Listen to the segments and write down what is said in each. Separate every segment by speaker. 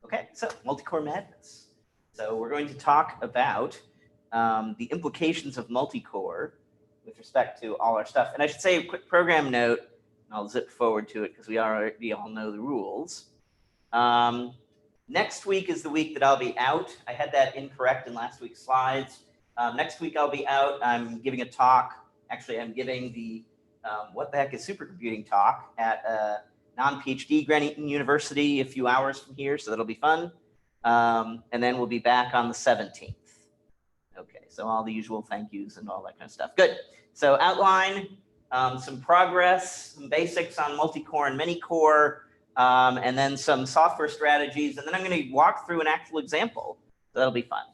Speaker 1: Okay, so multicore madness. So we're going to talk about the implications of multicore with respect to all our stuff. And I should say a quick program note, and I'll zip forward to it because we already all know the rules. Next week is the week that I'll be out. I had that incorrect in last week's slides. Next week I'll be out. I'm giving a talk. Actually, I'm giving the what the heck is supercomputing talk at a non-PhD Granite University a few hours from here, so that'll be fun. And then we'll be back on the 17th. Okay, so all the usual thank yous and all that kind of stuff. Good. So outline, some progress, some basics on multicore and many-core, and then some software strategies. And then I'm going to walk through an actual example. So that'll be fun.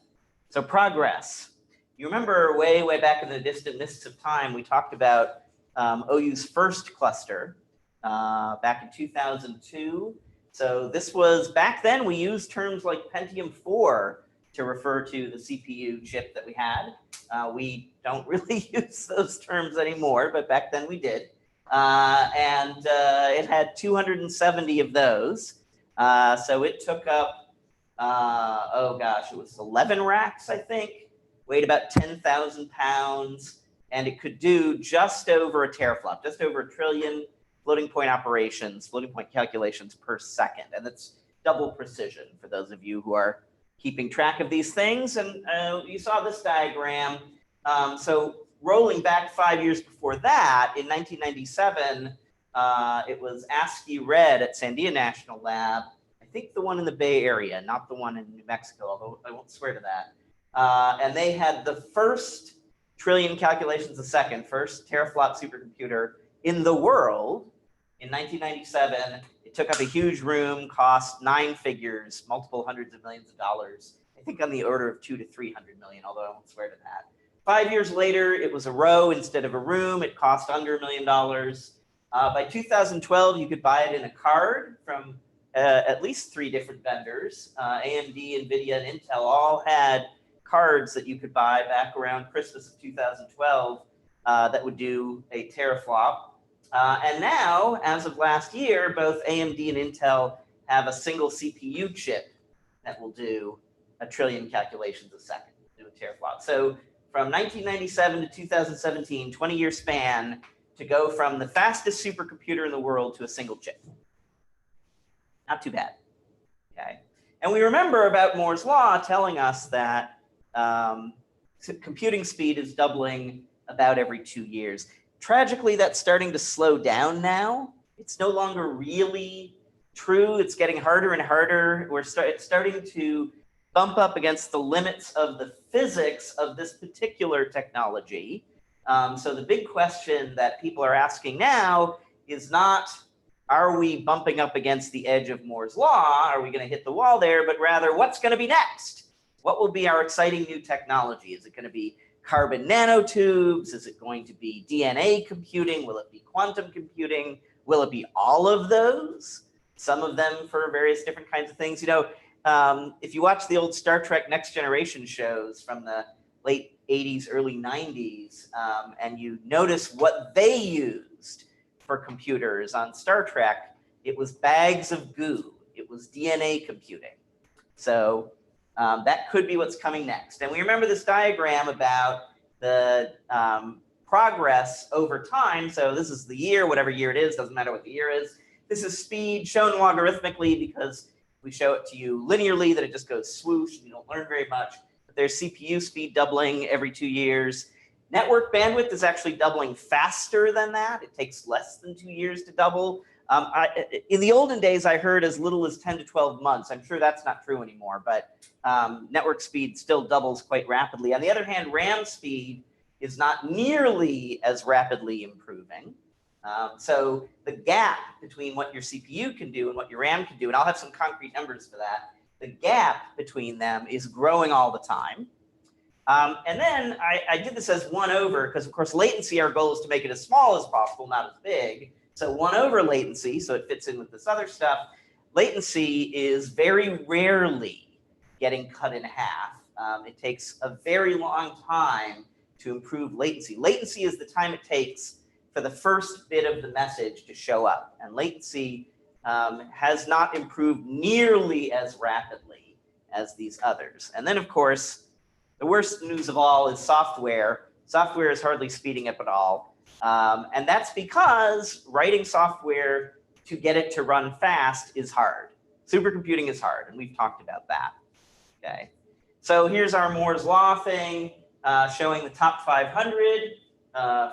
Speaker 1: So progress. You remember way, way back in the distant mists of time, we talked about OU's first cluster back in 2002. So this was, back then we used terms like Pentium 4 to refer to the CPU chip that we had. We don't really use those terms anymore, but back then we did. It had 270 of those. So it took up, oh gosh, it was 11 racks, I think, weighed about 10,000 pounds, and it could do just over a teraflop, just over 1 trillion floating point operations, floating point calculations per second. And that's double precision for those of you who are keeping track of these things. And you saw this diagram. So rolling back 5 years before that, in 1997, it was ASCII Red at Sandia National Lab. I think the one in the Bay Area, not the one in New Mexico, although I won't swear to that. And they had the first trillion calculations a second, first teraflop supercomputer in the world in 1997. It took up a huge room, cost 9 figures, multiple hundreds of millions of dollars, I think on the order of 200 to 300 million, although I won't swear to that. 5 years later, it was a row instead of a room. It cost under $1 million. By 2012, you could buy it in a card from at least 3 different vendors. AMD, NVIDIA, and Intel all had cards that you could buy back around Christmas of 2012 that would do a teraflop. And now, as of last year, both AMD and Intel have a single CPU chip that will do 1 trillion calculations a second, do a teraflop. So from 1997 to 2017, 20-year span to go from the fastest supercomputer in the world to a single chip. Not too bad. Okay. And we remember about Moore's law telling us that computing speed is doubling about every 2 years. Tragically, that's starting to slow down now. It's no longer really true. It's getting harder and harder. It's starting to bump up against the limits of the physics of this particular technology. So the big question that people are asking now is not, are we bumping up against the edge of Moore's law? Are we going to hit the wall there? But rather, what's going to be next? What will be our exciting new technology? Is it going to be carbon nanotubes? Is it going to be DNA computing? Will it be quantum computing? Will it be all of those? Some of them for various different kinds of things. You know, if you watch the old Star Trek Next Generation shows from the late 80s, early 90s, and you notice what they used for computers on Star Trek, it was bags of goo. It was DNA computing. So that could be what's coming next. And we remember this diagram about the progress over time. So this is the year, whatever year it is, doesn't matter what the year is. This is speed shown logarithmically because we show it to you linearly, that it just goes swoosh and you don't learn very much. But there's CPU speed doubling every 2 years. Network bandwidth is actually doubling faster than that. It takes less than 2 years to double. In the olden days, I heard as little as 10 to 12 months. I'm sure that's not true anymore, but network speed still doubles quite rapidly. On the other hand, RAM speed is not nearly as rapidly improving. So the gap between what your CPU can do and what your RAM can do, and I'll have some concrete numbers for that, the gap between them is growing all the time. And then I did this as 1 over, because of course latency, our goal is to make it as small as possible, not as big. So 1 over latency, so it fits in with this other stuff. Latency is very rarely getting cut in half. It takes a very long time to improve latency. Latency is the time it takes for the first bit of the message to show up. And latency has not improved nearly as rapidly as these others. And then, of course, the worst news of all is software. Software is hardly speeding up at all. And that's because writing software to get it to run fast is hard. Supercomputing is hard, and we've talked about that. Okay. So here's our Moore's Law thing, showing the top 500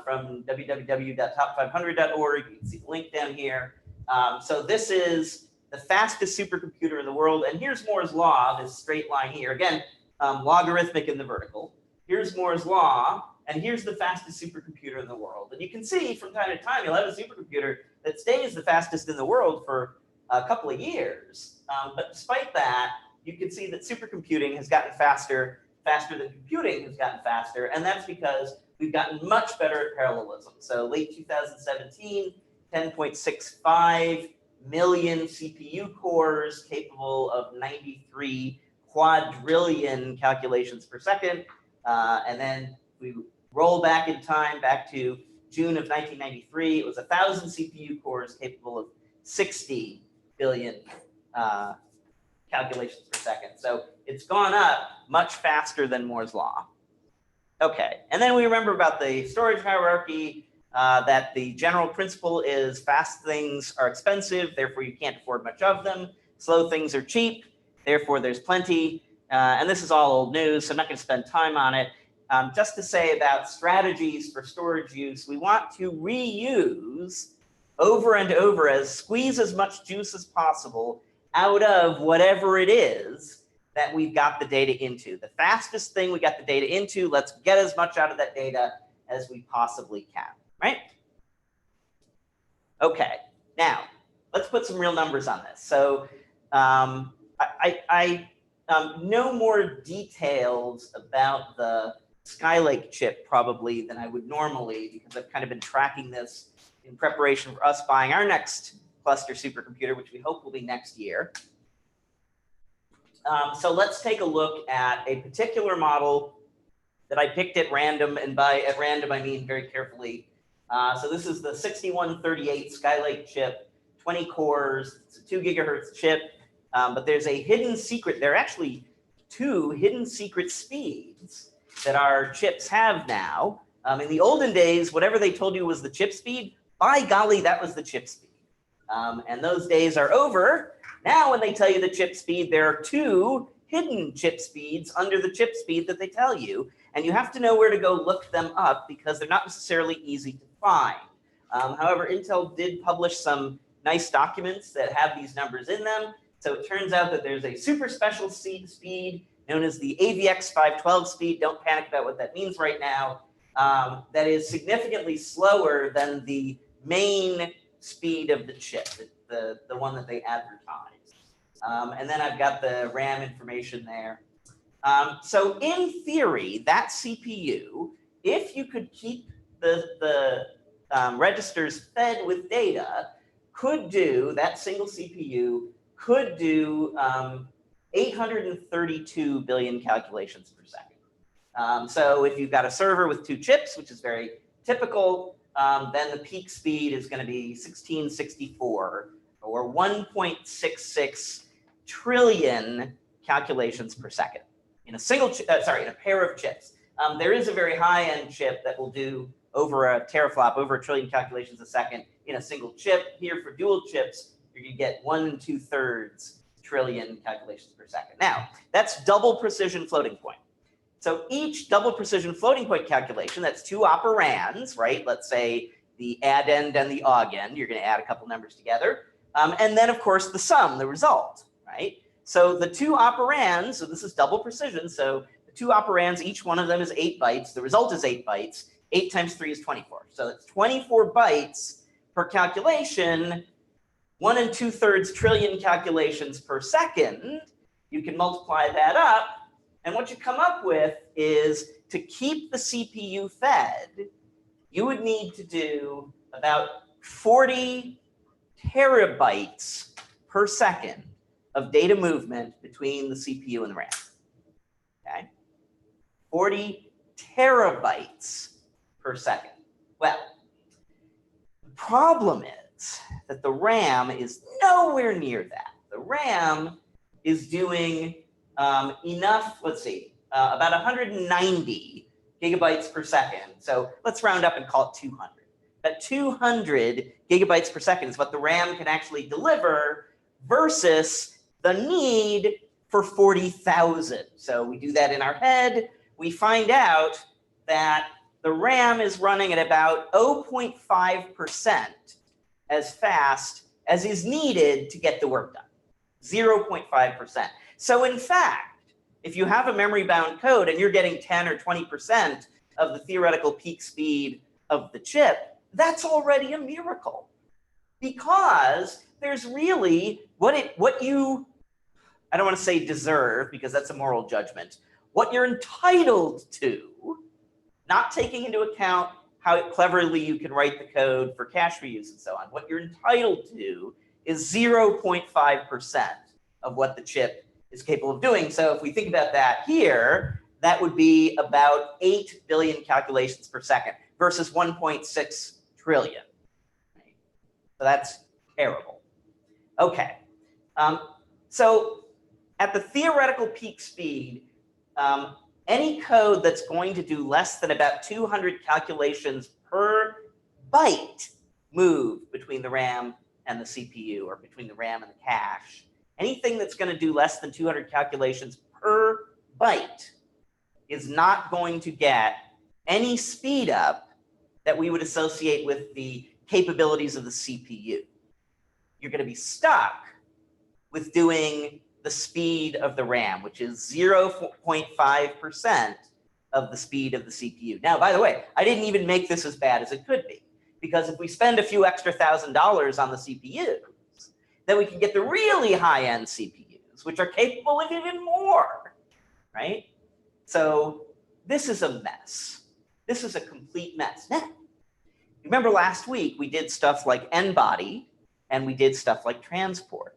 Speaker 1: from www.top500.org. You can see the link down here. So this is the fastest supercomputer in the world. And here's Moore's Law, this straight line here. Again, logarithmic in the vertical. Here's Moore's Law, and here's the fastest supercomputer in the world. And you can see from time to time, you'll have a supercomputer that stays the fastest in the world for a couple of years. But despite that, you can see that supercomputing has gotten faster than computing has gotten faster. And that's because we've gotten much better at parallelism. So late 2017, 10.65 million CPU cores capable of 93 quadrillion calculations per second. And then we roll back in time, back to June of 1993. It was 1,000 CPU cores capable of 60 billion calculations per second. So it's gone up much faster than Moore's Law. Okay, and then we remember about the storage hierarchy, that the general principle is fast things are expensive, therefore you can't afford much of them. Slow things are cheap, therefore there's plenty. And this is all old news, so I'm not going to spend time on it. Just to say about strategies for storage use, we want to reuse over and over, squeeze as much juice as possible out of whatever it is that we've got the data into. The fastest thing we got the data into, let's get as much out of that data as we possibly can, right? Okay, now let's put some real numbers on this. So I know more details about the Skylake chip probably than I would normally, because I've kind of been tracking this in preparation for us buying our next cluster supercomputer, which we hope will be next year. So let's take a look at a particular model that I picked at random, and by at random I mean very carefully. So this is the 6138 Skylake chip, 20 cores, it's a 2 gigahertz chip, but there's a hidden secret. There are actually 2 hidden secret speeds that our chips have now. In the olden days, whatever they told you was the chip speed, by golly, that was the chip speed. And those days are over. Now, when they tell you the chip speed, there are 2 hidden chip speeds under the chip speed that they tell you. And you have to know where to go look them up because they're not necessarily easy to find. However, Intel did publish some nice documents that have these numbers in them. So it turns out that there's a super special speed known as the AVX 512 speed. Don't panic about what that means right now. That is significantly slower than the main speed of the chip, the one that they advertise. And then I've got the RAM information there. So in theory, that CPU, if you could keep the registers fed with data, could do, that single CPU could do 832 billion calculations per second. So if you've got a server with 2 chips, which is very typical, then the peak speed is going to be 1664, or 1.66 trillion calculations per second in a single in a pair of chips. There is a very high-end chip that will do over a teraflop, over 1 trillion calculations a second in a single chip. Here for dual chips, you're going to get 1 2/3 trillion calculations per second. Now, that's double precision floating point. So each double precision floating point calculation, that's 2 operands, right? Let's say the addend and the augend. You're going to add a couple numbers together. And then, of course, the sum, the result, right? So the 2 operands, so this is double precision. So the 2 operands, each one of them is 8 bytes. The result is 8 bytes. 8 times 3 is 24. So that's 24 bytes per calculation, 1 2/3 trillion calculations per second. You can multiply that up. And what you come up with is to keep the CPU fed, you would need to do about 40 terabytes per second of data movement between the CPU and the RAM. Okay? 40 terabytes per second. Well, the problem finds that the RAM is nowhere near that. The RAM is doing enough, let's see, about 190 gigabytes per second. So let's round up and call it 200. That 200 gigabytes per second is what the RAM can actually deliver versus the need for 40,000. So we do that in our head. We find out that the RAM is running at about 0.5% as fast as is needed to get the work done. 0.5%. So in fact, if you have a memory-bound code and you're getting 10 or 20% of the theoretical peak speed of the chip, that's already a miracle. Because there's really what you, I don't want to say deserve, because that's a moral judgment, what you're entitled to, not taking into account how cleverly you can write the code for cache reuse and so on. What you're entitled to is 0.5% of what the chip is capable of doing. So if we think about that here, that would be about 8 billion calculations per second versus 1.6 trillion. Right? So that's terrible. Okay. So at the theoretical peak speed, any code that's going to do less than about 200 calculations per byte move between the RAM and the CPU, or between the RAM and the cache, anything that's going to do less than 200 calculations per byte is not going to get any speed up that we would associate with the capabilities of the CPU. You're going to be stuck with doing the speed of the RAM, which is 0.5% of the speed of the CPU. Now, by the way, I didn't even make this as bad as it could be, because if we spend a few extra $1,000s on the CPUs, then we can get the really high-end CPUs, which are capable of even more, right? So this is a mess. This is a complete mess. Now, remember last week we did stuff like n-body, and we did stuff like transport.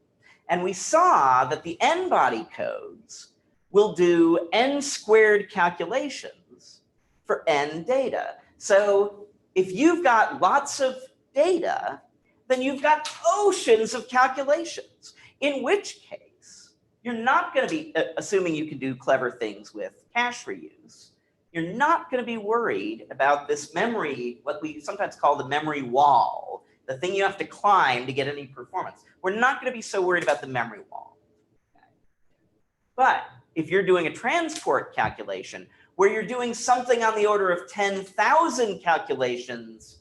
Speaker 1: And we saw that the n-body codes will do n-squared calculations for n data. So if you've got lots of data, then you've got oceans of calculations, in which case you're not going to be, assuming you can do clever things with cache reuse, you're not going to be worried about this memory, what we sometimes call the memory wall, the thing you have to climb to get any performance. We're not going to be so worried about the memory wall. Okay. But if you're doing a transport calculation where you're doing something on the order of 10,000 calculations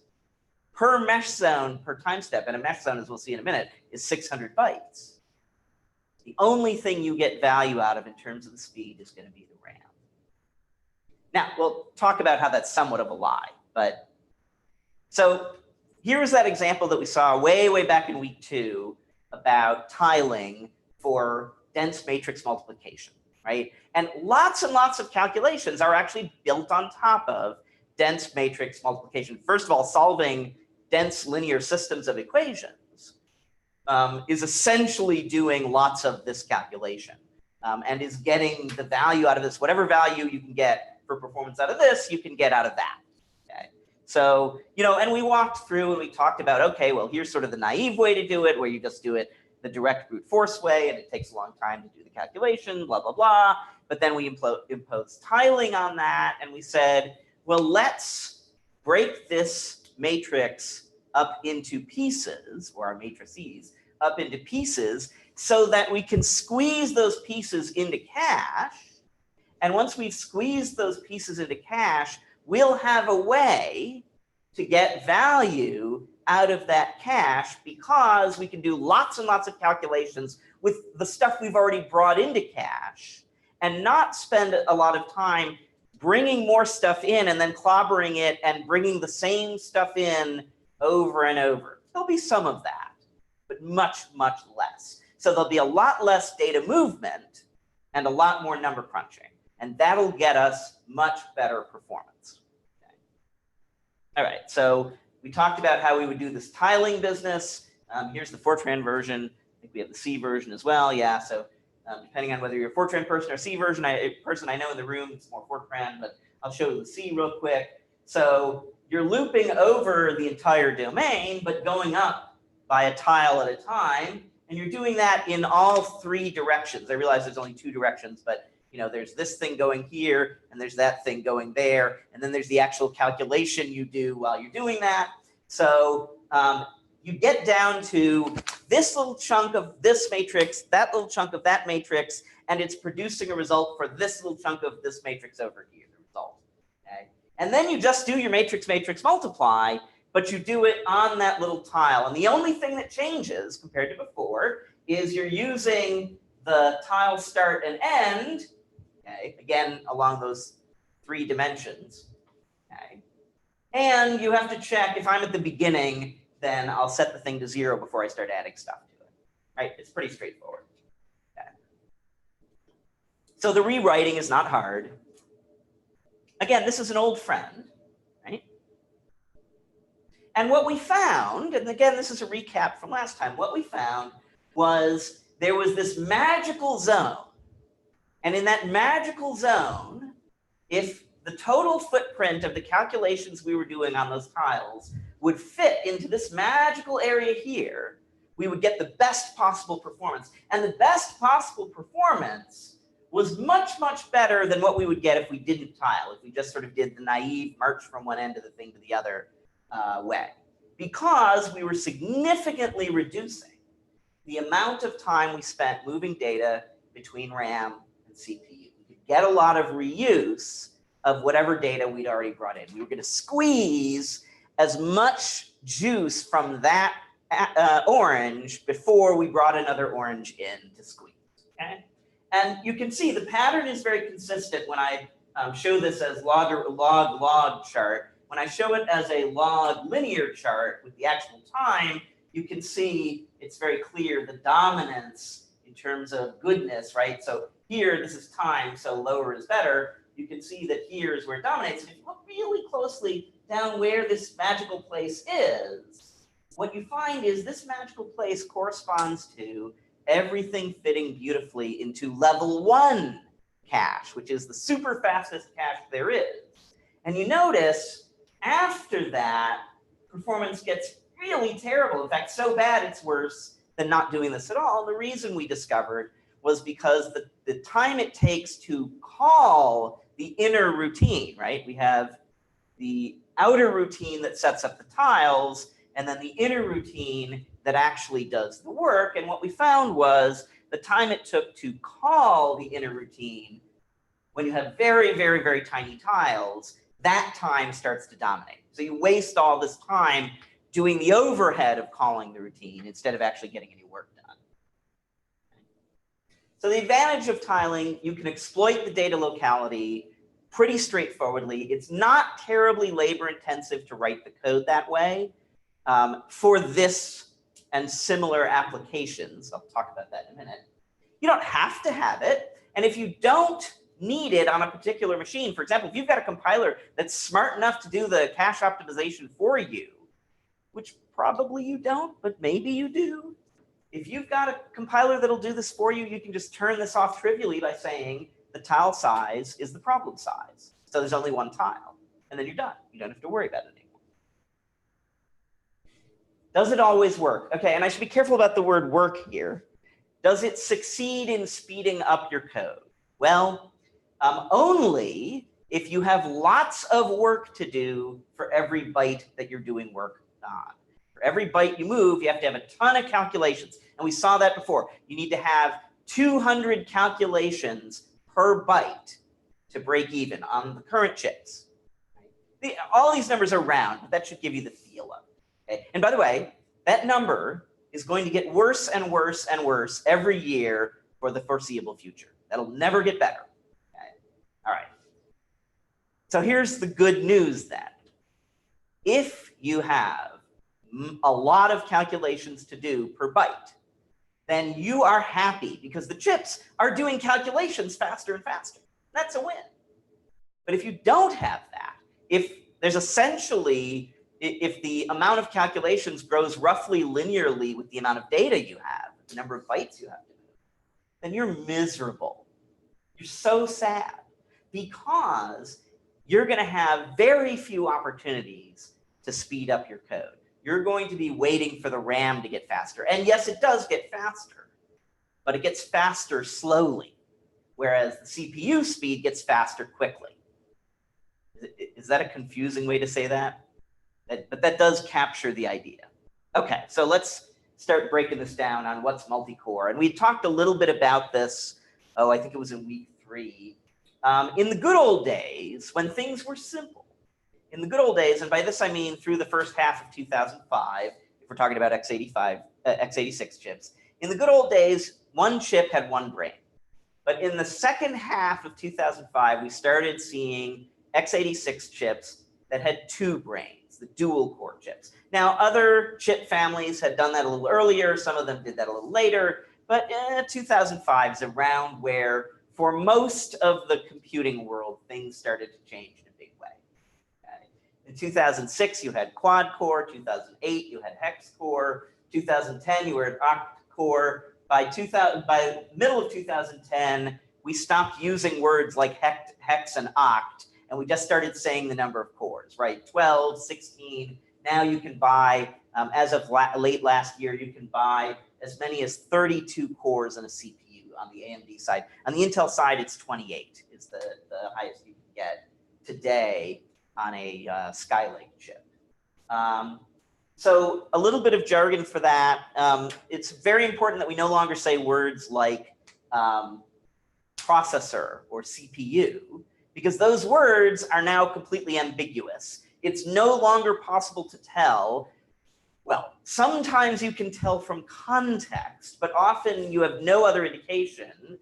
Speaker 1: per mesh zone per time step, and a mesh zone, as we'll see in a minute, is 600 bytes. The only thing you get value out of in terms of the speed is going to be the RAM. Now, we'll talk about how that's somewhat of a lie. But so here's that example that we saw way, way back in week 2 about tiling for dense matrix multiplication, right? And lots of calculations are actually built on top of dense matrix multiplication. First of all, solving dense linear systems of equations is essentially doing lots of this calculation and is getting the value out of this. Whatever value you can get for performance out of this, you can get out of that. Okay. So, you know, and we walked through and we talked about, okay, well, here's sort of the naive way to do it, where you just do it the direct brute force way, and it takes a long time to do the calculation, blah, blah, blah. But then we imposed tiling on that, and we said, well, let's break this matrix up into pieces, or our matrices up into pieces, so that we can squeeze those pieces into cache. And once we've squeezed those pieces into cache, we'll have a way to get value out of that cache, because we can do lots and lots of calculations with the stuff we've already brought into cache and not spend a lot of time bringing more stuff in and then clobbering it and bringing the same stuff in over and over. There'll be some of that, but much, much less. So there'll be a lot less data movement and a lot more number crunching. And that'll get us much better performance. Okay. All right, so we talked about how we would do this tiling business. Here's the Fortran version. I think we have the C version as well. Yeah, so depending on whether you're a Fortran person or a C version, I know in the room, it's more Fortran, but I'll show you the C real quick. So you're looping over the entire domain, but going up by a tile at a time. And you're doing that in all three directions. I realize there's only two directions, but there's this thing going here, and there's that thing going there, and then there's the actual calculation you do while you're doing that. So you get down to this little chunk of this matrix, that little chunk of that matrix, and it's producing a result for this little chunk of this matrix over here, the result. Okay? And then you just do your matrix multiply, but you do it on that little tile. And the only thing that changes compared to before is you're using the tile start and end, okay, again, along those three dimensions. Okay? And you have to check, if I'm at the beginning, then I'll set the thing to 0 before I start adding stuff to it. Right? It's pretty straightforward. Okay. So the rewriting is not hard. Again, this is an old friend, right? And what we found, and again, this is a recap from last time, what we found was there was this magical zone. And in that magical zone, if the total footprint of the calculations we were doing on those tiles would fit into this magical area here, we would get the best possible performance. And the best possible performance was much, much better than what we would get if we didn't tile, if we just sort of did the naive march from one end of the thing to the other way. Because we were significantly reducing the amount of time we spent moving data between RAM and CPU. We could get a lot of reuse of whatever data we'd already brought in. We were going to squeeze as much juice from that orange before we brought another orange in to squeeze. Okay? And you can see the pattern is very consistent when I show this as log chart. When I show it as a log linear chart with the actual time, you can see it's very clear the dominance in terms of goodness, right? So here, this is time, so lower is better. You can see that here is where it dominates. And if you look really closely down where this magical place is, what you find is this magical place corresponds to everything fitting beautifully into level 1 cache, which is the super fastest cache there is. And you notice after that, performance gets really terrible. In fact, so bad it's worse than not doing this at all. And the reason we discovered was because the time it takes to call the inner routine, right? We have the outer routine that sets up the tiles, and then the inner routine that actually does the work. And what we found was the time it took to call the inner routine, when you have very, very, very tiny tiles, that time starts to dominate. So you waste all this time doing the overhead of calling the routine instead of actually getting any work done. So the advantage of tiling, you can exploit the data locality pretty straightforwardly. It's not terribly labor intensive to write the code that way for this and similar applications. I'll talk about that in a minute. You don't have to have it. And if you don't need it on a particular machine, for example, if you've got a compiler that's smart enough to do the cache optimization for you, which probably you don't, but maybe you do. If you've got a compiler that'll do this for you, you can just turn this off trivially by saying the tile size is the problem size. So there's only one tile, and then you're done. You don't have to worry about it anymore. Does it always work? Okay, and I should be careful about the word work here. Does it succeed in speeding up your code? Well, only if you have lots of work to do for every byte that you're doing work on. For every byte you move, you have to have a ton of calculations. And we saw that before. You need to have 200 calculations per byte to break even on the current chips. All these numbers are round, but that should give you the feel of it. Okay? And by the way, that number is going to get worse and worse and worse every year for the foreseeable future. That'll never get better. Okay? All right. So here's the good news then. If you have a lot of calculations to do per byte, then you are happy because the chips are doing calculations faster and faster. That's a win. But if you don't have that, if there's essentially, if the amount of calculations grows roughly linearly with the amount of data you have, the number of bytes you have to move, then you're miserable. You're so sad because you're going to have very few opportunities to speed up your code. you're going to be waiting for the RAM to get faster. And yes, it does get faster, but it gets faster slowly, whereas the CPU speed gets faster quickly. Is that a confusing way to say that? But that does capture the idea. Okay, so let's start breaking this down on what's multicore. And we talked a little bit about this, I think it was in week 3. In the good old days, when things were simple, in the good old days, and by this I mean through the first half of 2005, if we're talking about x86 chips, in the good old days, one chip had one brain. But in the second half of 2005, we started seeing x86 chips that had 2 brains, the dual core chips. Now, other chip families had done that a little earlier. Some of them did that a little later. But 2005 is around where, for most of the computing world, things started to change in a big way. Okay. In 2006, you had quad core. 2008, you had hex core. 2010, you were at oct core. By middle of 2010, we stopped using words like hex and oct, and we just started saying the number of cores, right? 12, 16. Now you can buy, as of late last year, you can buy as many as 32 cores in a CPU on the AMD side. On the Intel side, it's 28 is the highest you can get today on a Skylake chip. So a little bit of jargon for that. It's very important that we no longer say words like processor or CPU, because those words are now completely ambiguous. It's no longer possible to tell. Well, sometimes you can tell from context, but often you have no other indication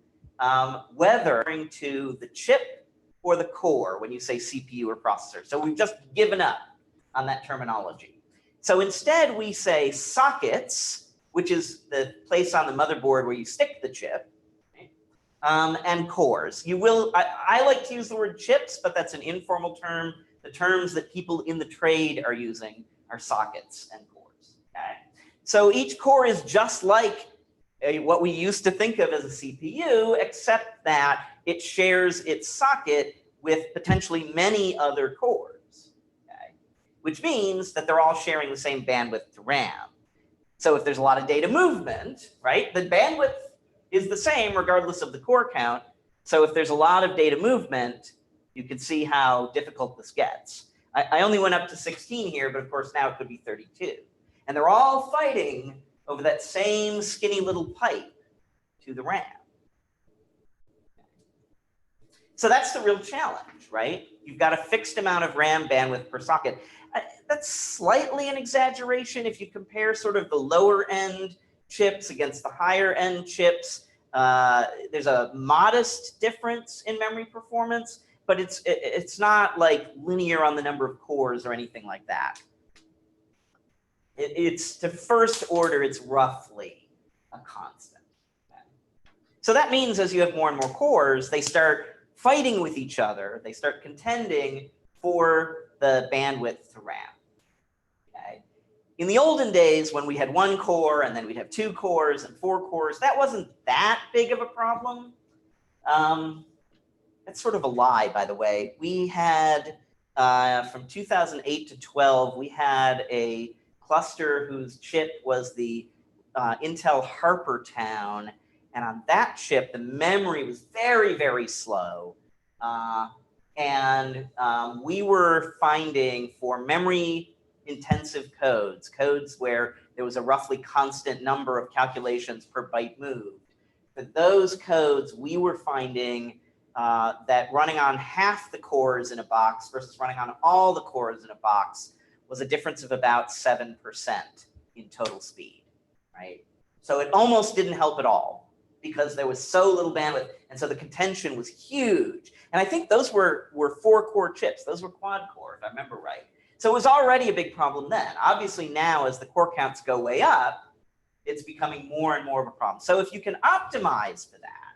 Speaker 1: whether to the chip or the core when you say CPU or processor. So we've just given up on that terminology. So instead, we say sockets, which is the place on the motherboard where you stick the chip, right? And cores. I like to use the word chips, but that's an informal term. The terms that people in the trade are using are sockets and cores. Okay? So each core is just like what we used to think of as a CPU, except that it shares its socket with potentially many other cores. Which means that they're all sharing the same bandwidth to RAM. So if there's a lot of data movement, right, the bandwidth is the same regardless of the core count. So if there's a lot of data movement, you can see how difficult this gets. I only went up to 16 here, but of course now it could be 32. And they're all fighting over that same skinny little pipe to the RAM. So that's the real challenge, right? You've got a fixed amount of RAM bandwidth per socket. That's slightly an exaggeration if you compare sort of the lower end chips against the higher end chips. There's a modest difference in memory performance, but it's not like linear on the number of cores or anything like that. It's to first order, it's roughly a constant. So that means as you have more and more cores, they start fighting with each other. They start contending for the bandwidth to RAM. Okay? In the olden days, when we had 1 core and then we'd have 2 cores and 4 cores, that wasn't that big of a problem. That's sort of a lie, by the way. We had, from 2008 to 12, we had a cluster whose chip was the Intel Harpertown. And on that chip, the memory was very, very slow. We were finding for memory-intensive codes where there was a roughly constant number of calculations per byte moved. For those codes, we were finding that running on half the cores in a box versus running on all the cores in a box was a difference of about 7% in total speed, right? So it almost didn't help at all because there was so little bandwidth. And so the contention was huge. And I think those were 4-core chips. Those were quad core, if I remember right. So it was already a big problem then. Obviously now, as the core counts go way up, it's becoming more and more of a problem. So if you can optimize for that,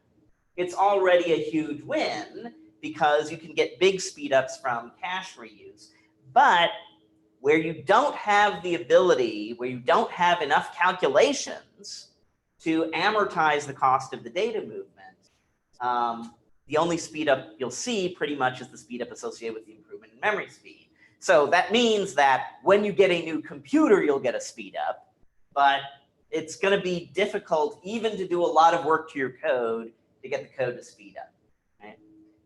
Speaker 1: it's already a huge win because you can get big speed ups from cache reuse. But where you don't have the ability, where you don't have enough calculations to amortize the cost of the data movement, the only speed up you'll see pretty much is the speed up associated with the improvement in memory speed. So that means that when you get a new computer, you'll get a speed up, but it's going to be difficult even to do a lot of work to your code to get the code to speed up, right?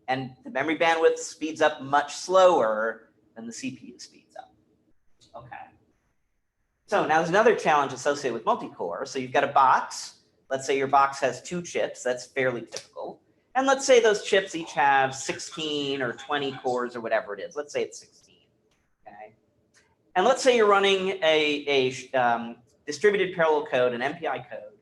Speaker 1: And the memory bandwidth speeds up much slower than the CPU speeds up. Okay. So now there's another challenge associated with multicore. So you've got a box. Let's say your box has 2 chips. That's fairly typical. And let's say those chips each have 16 or 20 cores or whatever it is. Let's say it's 16. Okay. And let's say you're running a distributed parallel code, an MPI code,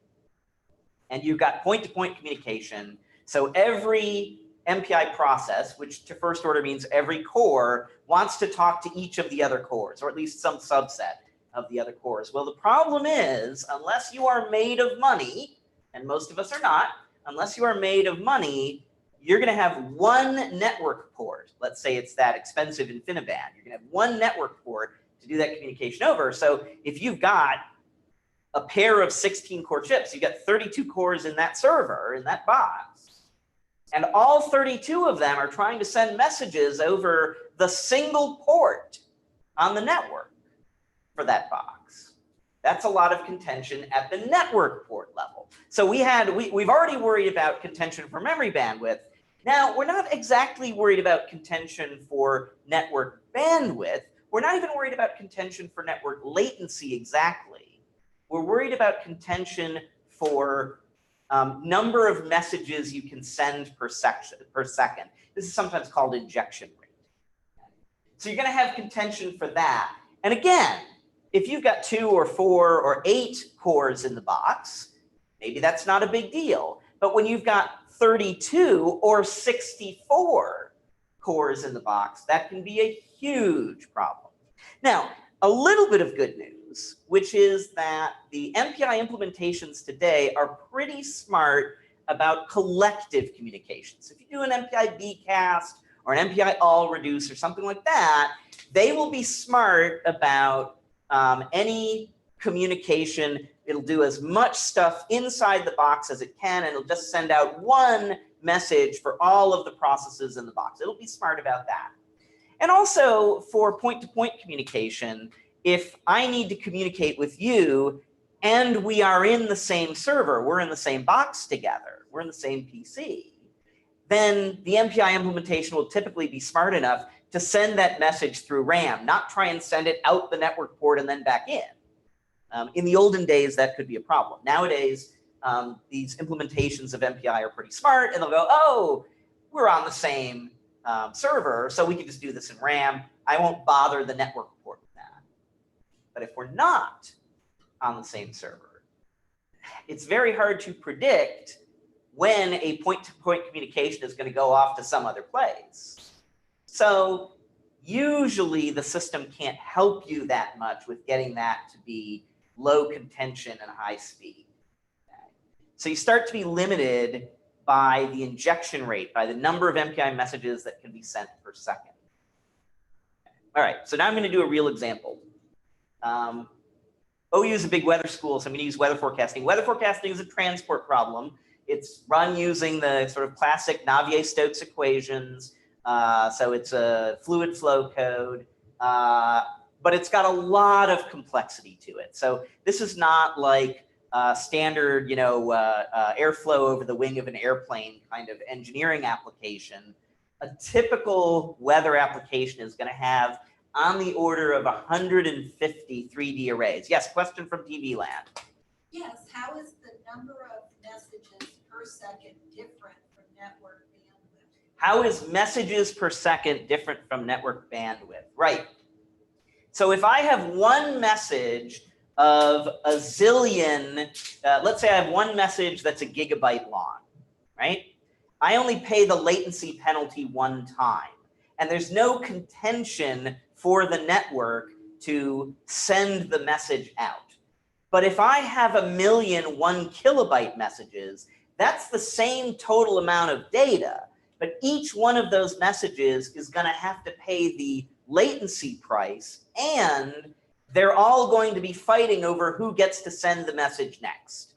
Speaker 1: and you've got point-to-point communication. So every MPI process, which to first order means every core, wants to talk to each of the other cores, or at least some subset of the other cores. Well, the problem is, unless you are made of money, and most of us are not, unless you are made of money, you're going to have one network port. Let's say it's that expensive InfiniBand. You're going to have one network port to do that communication over. So if you've got a pair of 16 core chips, you've got 32 cores in that server, in that box, and all 32 of them are trying to send messages over the single port on the network for that box. That's a lot of contention at the network port level. So we've already worried about contention for memory bandwidth. Now, we're not exactly worried about contention for network bandwidth. We're not even worried about contention for network latency exactly. We're worried about contention for number of messages you can send per second. This is sometimes called injection rate. So you're going to have contention for that. And again, if you've got 2 or 4 or 8 cores in the box, maybe that's not a big deal. But when you've got 32 or 64 cores in the box, that can be a huge problem. Now, a little bit of good news, which is that the MPI implementations today are pretty smart about collective communications. If you do an MPI bcast or an MPI all reduce or something like that, they will be smart about any communication. It'll do as much stuff inside the box as it can, and it'll just send out one message for all of the processes in the box. It'll be smart about that. And also for point-to-point communication, if I need to communicate with you and we are in the same server, we're in the same box together, we're in the same PC, then the MPI implementation will typically be smart enough to send that message through RAM, not try and send it out the network port and then back in. In the olden days, that could be a problem. Nowadays, these implementations of MPI are pretty smart, and they'll go, oh, we're on the same server, so we can just do this in RAM. I won't bother the network port with that. But if we're not on the same server, it's very hard to predict when a point-to-point communication is going to go off to some other place. So usually the system can't help you that much with getting that to be low contention and high speed. Okay. So you start to be limited by the injection rate, by the number of MPI messages that can be sent per second. Okay. All right, so now I'm going to do a real example. OU is a big weather school, so I'm going to use weather forecasting. Weather forecasting is a transport problem. It's run using the sort of classic Navier-Stokes equations. So it's a fluid flow code, but it's got a lot of complexity to it. So this is not like standard, airflow over the wing of an airplane kind of engineering application. A typical weather application is going to have on the order of 150 3D arrays. Yes, question from TV Land.
Speaker 2: Yes, how is the number of messages per second different from network bandwidth?
Speaker 1: How is messages per second different from network bandwidth? Right. So if I have one message of a zillion, let's say I have one message that's a gigabyte long, right? I only pay the latency penalty one time. And there's no contention for the network to send the message out. But if I have 1,000,000 1 kilobyte messages, that's the same total amount of data. But each one of those messages is going to have to pay the latency price, and they're all going to be fighting over who gets to send the message next.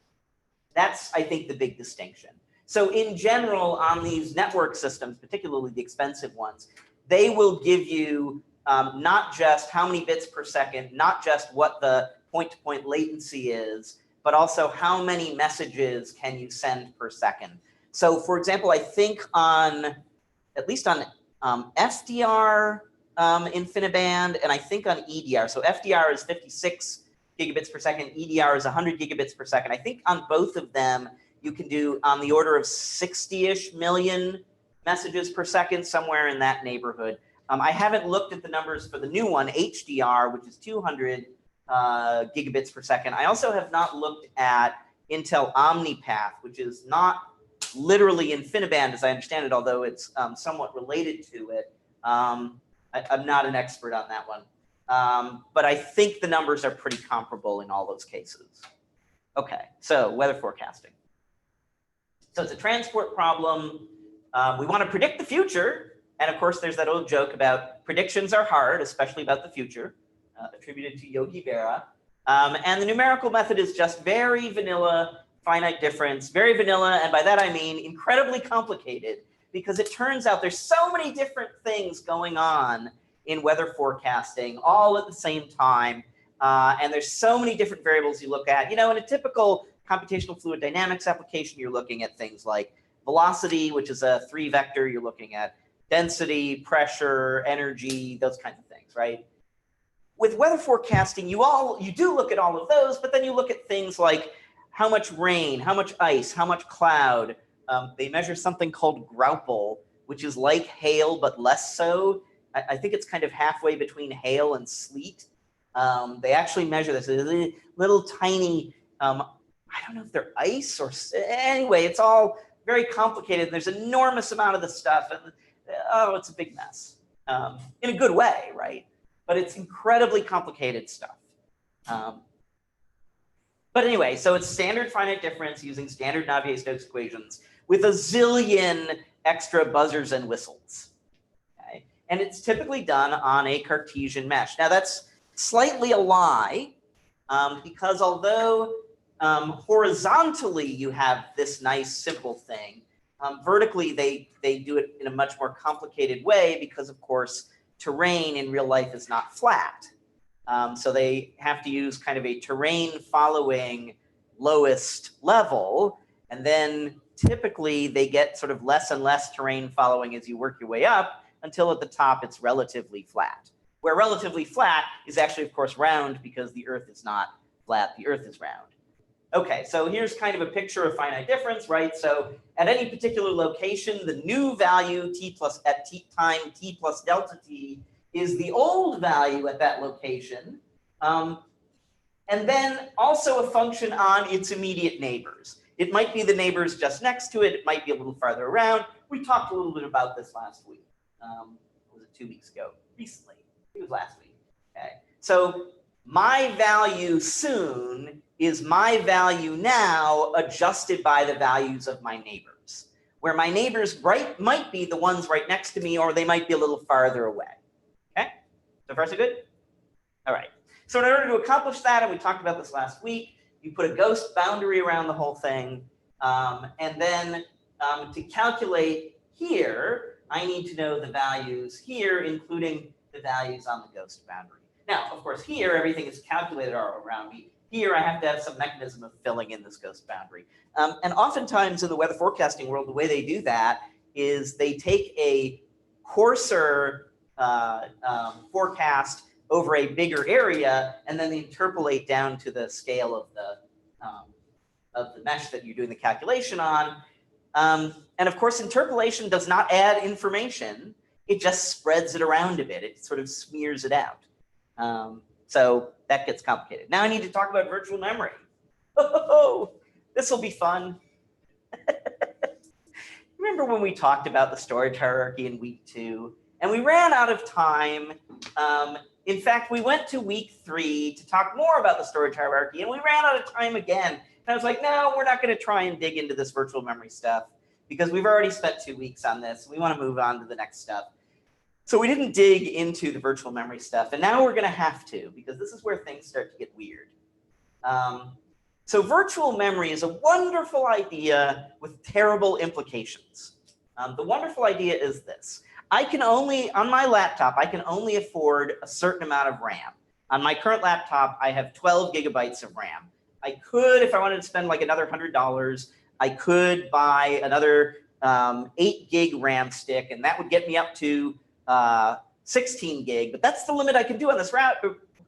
Speaker 1: That's, I think, the big distinction. So in general, on these network systems, particularly the expensive ones, they will give you not just how many bits per second, not just what the point-to-point latency is, but also how many messages can you send per second. So for example, I think at least on FDR InfiniBand, and I think on EDR. So FDR is 56 gigabits per second, EDR is 100 gigabits per second. I think on both of them, you can do on the order of 60-ish million messages per second, somewhere in that neighborhood. I haven't looked at the numbers for the new one, HDR, which is 200 gigabits per second. I also have not looked at Intel OmniPath, which is not literally InfiniBand as I understand it, although it's somewhat related to it. I'm not an expert on that one. But I think the numbers are pretty comparable in all those cases. Okay, so weather forecasting. So it's a transport problem. We want to predict the future. And of course, there's that old joke about predictions are hard, especially about the future, attributed to Yogi Berra. And the numerical method is just very vanilla, finite difference, very vanilla. And by that, I mean incredibly complicated, because it turns out there's so many different things going on in weather forecasting all at the same time. And there's so many different variables you look at. You know, in a typical computational fluid dynamics application, you're looking at things like velocity, which is a 3-vector. You're looking at density, pressure, energy, those kinds of things, right? With weather forecasting, you do look at all of those, but then you look at things like how much rain, how much ice, how much cloud. They measure something called Graupel, which is like hail, but less so. I think it's kind of halfway between hail and sleet. They actually measure this. Little tiny, I don't know if they're ice or, anyway, it's all very complicated. There's an enormous amount of the stuff. And, oh, it's a big mess in a good way, right? But it's incredibly complicated stuff. But anyway, so it's standard finite difference using standard Navier-Stokes equations with a zillion extra buzzers and whistles. Okay? And it's typically done on a Cartesian mesh. Now that's slightly a lie, because although horizontally you have this nice simple thing, vertically they do it in a much more complicated way, because of course terrain in real life is not flat. So they have to use kind of a terrain following lowest level, and then typically they get sort of less and less terrain following as you work your way up until at the top it's relatively flat. Where relatively flat is actually, of course, round, because the Earth is not flat, the Earth is round. Okay, so here's kind of a picture of finite difference, right? So at any particular location, the new value at time t plus delta t is the old value at that location. And then also a function on its immediate neighbors. It might be the neighbors just next to it. It might be a little farther around. We talked a little bit about this last week. Was it 2 weeks ago? Recently. It was last week. Okay. So my value soon is my value now adjusted by the values of my neighbors, where my neighbors might be the ones right next to me, or they might be a little farther away. Okay, so far so good? All right, so in order to accomplish that, and we talked about this last week, you put a ghost boundary around the whole thing, and then to calculate here, I need to know the values here, including the values on the ghost boundary. Now, of course, here, everything is calculated around me. Here, I have to have some mechanism of filling in this ghost boundary. And oftentimes in the weather forecasting world, the way they do that is they take a coarser forecast over a bigger area, and then they interpolate down to the scale of the mesh that you're doing the calculation on. And of course, interpolation does not add information. It just spreads it around a bit. It sort of smears it out. So that gets complicated. Now I need to talk about virtual memory. Oh, this will be fun. Remember when we talked about the storage hierarchy in week 2, and we ran out of time. In fact, we went to week 3 to talk more about the storage hierarchy, and we ran out of time again. And I was like, no, we're not going to try and dig into this virtual memory stuff, because we've already spent 2 weeks on this. We want to move on to the next stuff. So we didn't dig into the virtual memory stuff, and now we're going to have to, because this is where things start to get weird. So virtual memory is a wonderful idea with terrible implications. The wonderful idea is this. I can only, on my laptop, I can only afford a certain amount of RAM. On my current laptop, I have 12 gigabytes of RAM. I could, if I wanted to spend like another $100, I could buy another 8 gig RAM stick, and that would get me up to 16 gig. But that's the limit I can do on this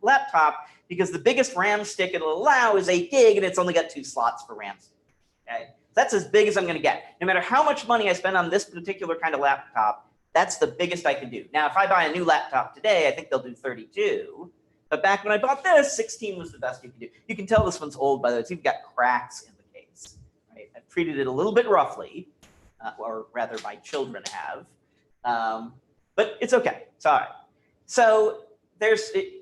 Speaker 1: laptop, because the biggest RAM stick it'll allow is 8 gig, and it's only got 2 slots for RAM. Okay, that's as big as I'm going to get. No matter how much money I spend on this particular kind of laptop, that's the biggest I can do. Now, if I buy a new laptop today, I think they'll do 32. But back when I bought this, 16 was the best you could do. You can tell this one's old, by the way. It's even got cracks in the case. Right? I've treated it a little bit roughly, or rather my children have. But it's okay. It's all right. So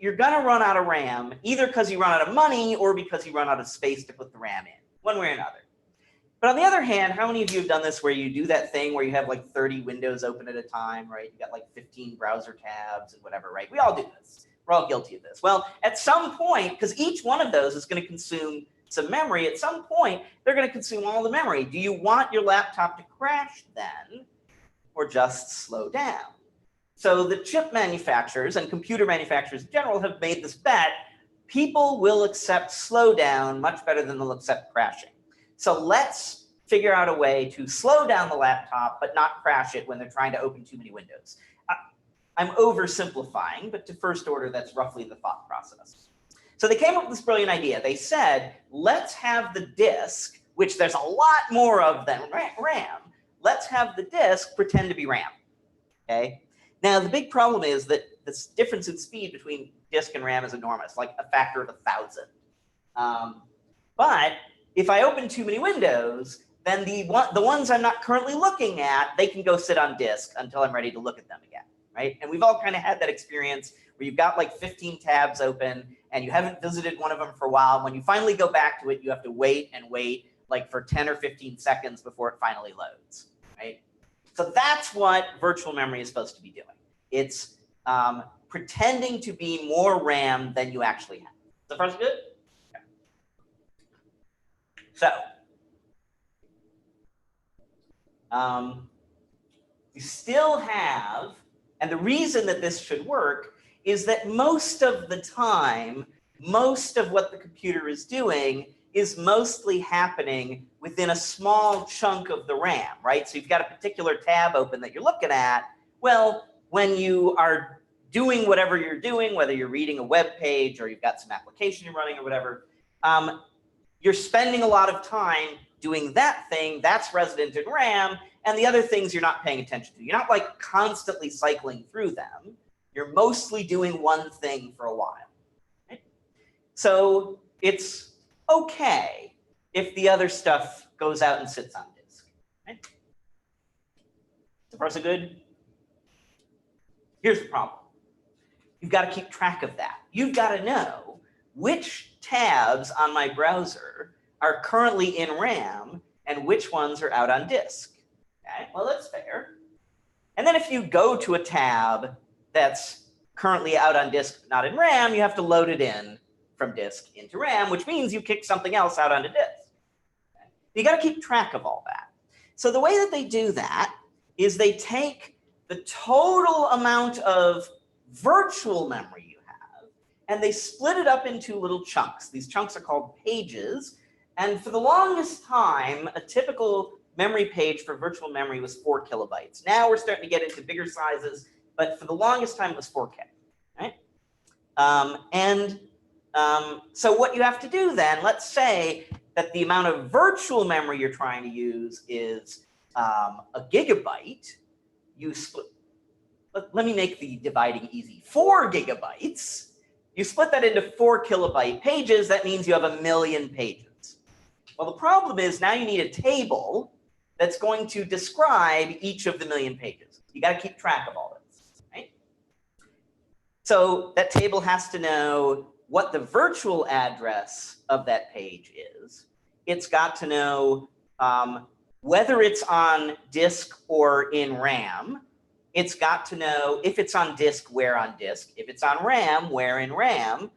Speaker 1: you're going to run out of RAM, either because you run out of money or because you run out of space to put the RAM in, one way or another. But on the other hand, how many of you have done this where you do that thing where you have like 30 windows open at a time, right? You got like 15 browser tabs and whatever, right? We all do this. We're all guilty of this. Well, at some point, because each one of those is going to consume some memory, at some point, they're going to consume all the memory. Do you want your laptop to crash then, or just slow down? So the chip manufacturers and computer manufacturers in general have made this bet. People will accept slowdown much better than they'll accept crashing. So let's figure out a way to slow down the laptop, but not crash it when they're trying to open too many windows. I'm oversimplifying, but to first order, that's roughly the thought process. So they came up with this brilliant idea. They said, let's have the disk, which there's a lot more of than RAM. Let's have the disk pretend to be RAM. Okay. Now, the big problem is that this difference in speed between disk and RAM is enormous, like a factor of 1,000. But if I open too many windows, then the ones I'm not currently looking at, they can go sit on disk until I'm ready to look at them again, right? And we've all kind of had that experience where you've got like 15 tabs open and you haven't visited one of them for a while. When you finally go back to it, you have to wait and wait like for 10 or 15 seconds before it finally loads, right? So that's what virtual memory is supposed to be doing. It's pretending to be more RAM than you actually have. So far, so good? Okay. So you still have, and the reason that this should work is that most of the time, most of what the computer is doing is mostly happening within a small chunk of the RAM, right? So you've got a particular tab open that you're looking at. Well, when you are doing whatever you're doing, whether you're reading a web page or you've got some application you're running or whatever, you're spending a lot of time doing that thing that's resident in RAM, and the other things you're not paying attention to. You're not like constantly cycling through them. You're mostly doing one thing for a while. Right? So it's okay if the other stuff goes out and sits on disk. Right? So far, so good? Here's the problem. You've got to keep track of that. You've got to know which tabs on my browser are currently in RAM and which ones are out on disk. Okay, well, that's fair. And then if you go to a tab that's currently out on disk, not in RAM, you have to load it in from disk into RAM, which means you kick something else out onto disk. Okay? You got to keep track of all that. So the way that they do that is they take the total amount of virtual memory you have, and they split it up into little chunks. These chunks are called pages. And for the longest time, a typical memory page for virtual memory was 4 kilobytes. Now we're starting to get into bigger sizes, but for the longest time it was 4K, right? So what you have to do then, let's say that the amount of virtual memory you're trying to use is a gigabyte. You split, let me make the dividing easy, 4 gigabytes. You split that into 4 kilobyte pages, that means you have 1 million pages. Well, the problem is now you need a table that's going to describe each of the 1 million pages. You got to keep track of all this, right? So that table has to know what the virtual address of that page is. It's got to know whether it's on disk or in RAM. It's got to know if it's on disk, where on disk. If it's on RAM, where in RAM.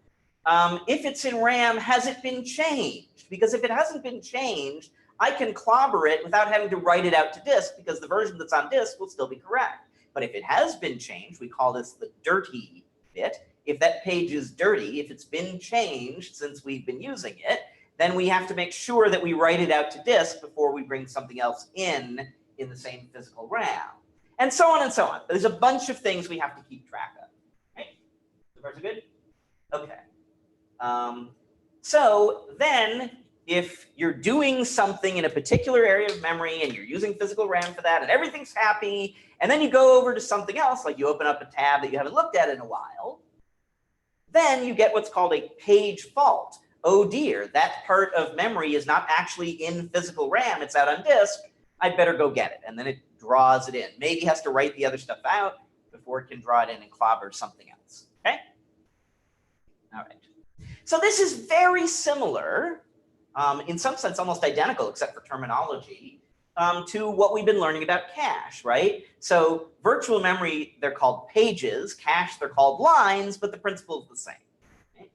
Speaker 1: If it's in RAM, has it been changed? Because if it hasn't been changed, I can clobber it without having to write it out to disk, because the version that's on disk will still be correct. But if it has been changed, we call this the dirty bit. If that page is dirty, if it's been changed since we've been using it, then we have to make sure that we write it out to disk before we bring something else in the same physical RAM. And so on and so on. There's a bunch of things we have to keep track of. Right? So far so good? Okay. So then if you're doing something in a particular area of memory and you're using physical RAM for that and everything's happy, and then you go over to something else, like you open up a tab that you haven't looked at in a while, then you get what's called a page fault. Oh dear, that part of memory is not actually in physical RAM, it's out on disk, I'd better go get it. And then it draws it in. Maybe has to write the other stuff out before it can draw it in and clobber something else, okay? All right. So this is very similar, in some sense almost identical except for terminology, to what we've been learning about cache, right? So virtual memory, they're called pages. Cache, they're called lines, but the principle is the same. Okay?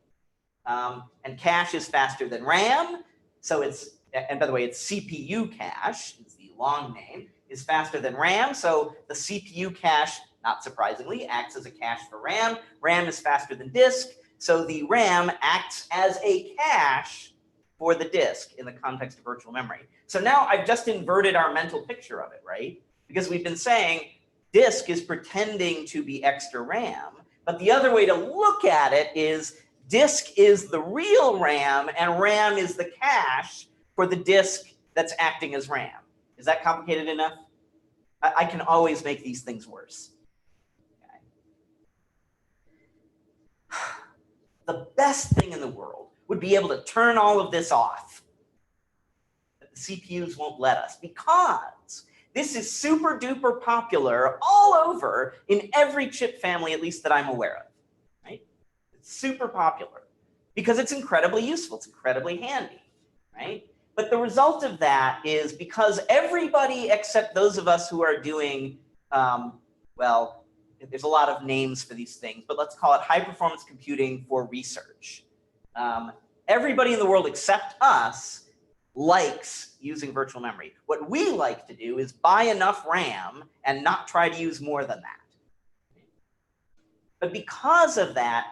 Speaker 1: And cache is faster than RAM. So it's, and by the way, it's CPU cache, is the long name, is faster than RAM. So the CPU cache, not surprisingly, acts as a cache for RAM. RAM is faster than disk. So the RAM acts as a cache for the disk in the context of virtual memory. So now I've just inverted our mental picture of it, right? Because we've been saying disk is pretending to be extra RAM, but the other way to look at it is disk is the real RAM and RAM is the cache for the disk that's acting as RAM. Is that complicated enough? I can always make these things worse. Okay. The best thing in the world would be able to turn all of this off. But the CPUs won't let us because this is super duper popular all over in every chip family, at least that I'm aware of, right? It's super popular because it's incredibly useful. It's incredibly handy, right? But the result of that is because everybody except those of us who are doing, well, there's a lot of names for these things, but let's call it high performance computing for research. Everybody in the world except us likes using virtual memory. What we like to do is buy enough RAM and not try to use more than that. But because of that,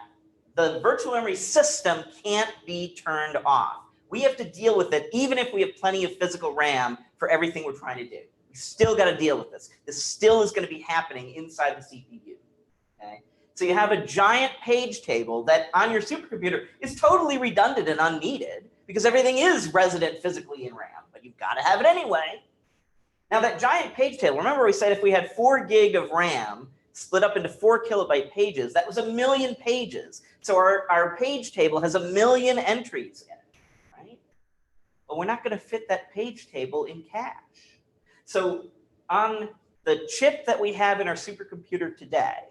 Speaker 1: the virtual memory system can't be turned off. We have to deal with it even if we have plenty of physical RAM for everything we're trying to do. We still got to deal with this. This still is going to be happening inside the CPU. Okay? So you have a giant page table that on your supercomputer is totally redundant and unneeded because everything is resident physically in RAM, but you've got to have it anyway. Now that giant page table, remember we said if we had 4 gig of RAM split up into 4 kilobyte pages, that was 1 million pages. So our page table has 1 million entries in it, right? But we're not going to fit that page table in cache. So on the chip that we have in our supercomputer today,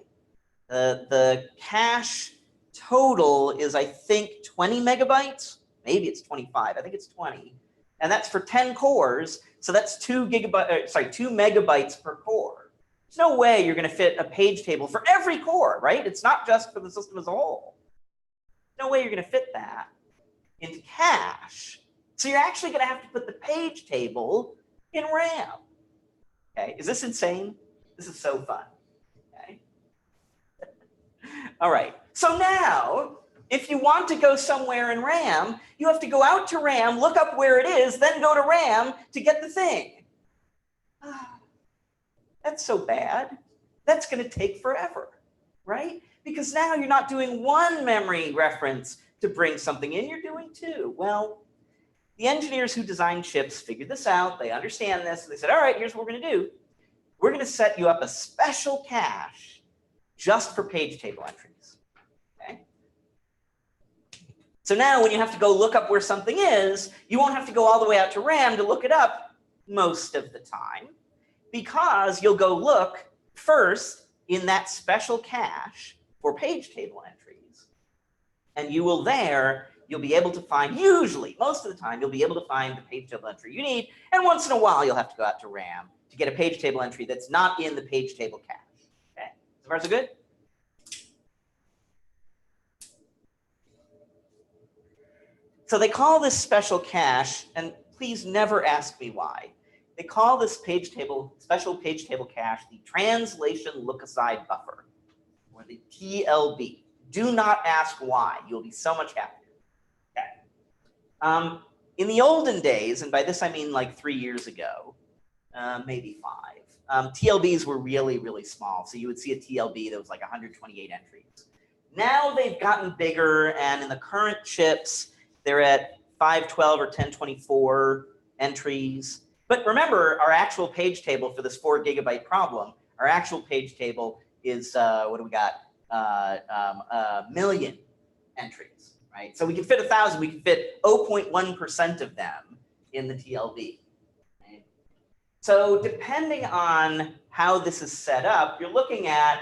Speaker 1: the cache total is, I think, 20 megabytes. Maybe it's 25. I think it's 20. And that's for 10 cores. So that's 2 megabytes per core. There's no way you're going to fit a page table for every core, right? It's not just for the system as a whole. No way you're going to fit that into cache. So you're actually going to have to put the page table in RAM. Okay, is this insane? This is so fun. Okay. All right, so now, if you want to go somewhere in RAM, you have to go out to RAM, look up where it is, then go to RAM to get the thing. That's so bad. That's going to take forever, right? Because now you're not doing one memory reference to bring something in, you're doing 2. Well, the engineers who design chips figured this out, they understand this, and they said, all right, here's what we're going to do. We're going to set you up a special cache just for page table entries. Okay? So now when you have to go look up where something is, you won't have to go all the way out to RAM to look it up most of the time, because you'll go look first in that special cache for page table entries. And you will you'll be able to find, usually, most of the time, you'll be able to find the page table entry you need. And once in a while, you'll have to go out to RAM to get a page table entry that's not in the page table cache. Okay, so far so good? So they call this special cache, and please never ask me why. they call this page table, special page table cache, the translation look-aside buffer, or the TLB. Do not ask why. You'll be so much happier. Okay. In the olden days, and by this I mean like 3 years ago, maybe 5, TLBs were really, really small. So you would see a TLB that was like 128 entries. Now they've gotten bigger, and in the current chips, they're at 512 or 1024 entries. But remember, our actual page table for this 4 GB problem, our actual page table is, what do we got? A million entries, right? So we can fit 1,000, we can fit 0.1% of them in the TLB. Right? So depending on how this is set up, you're looking at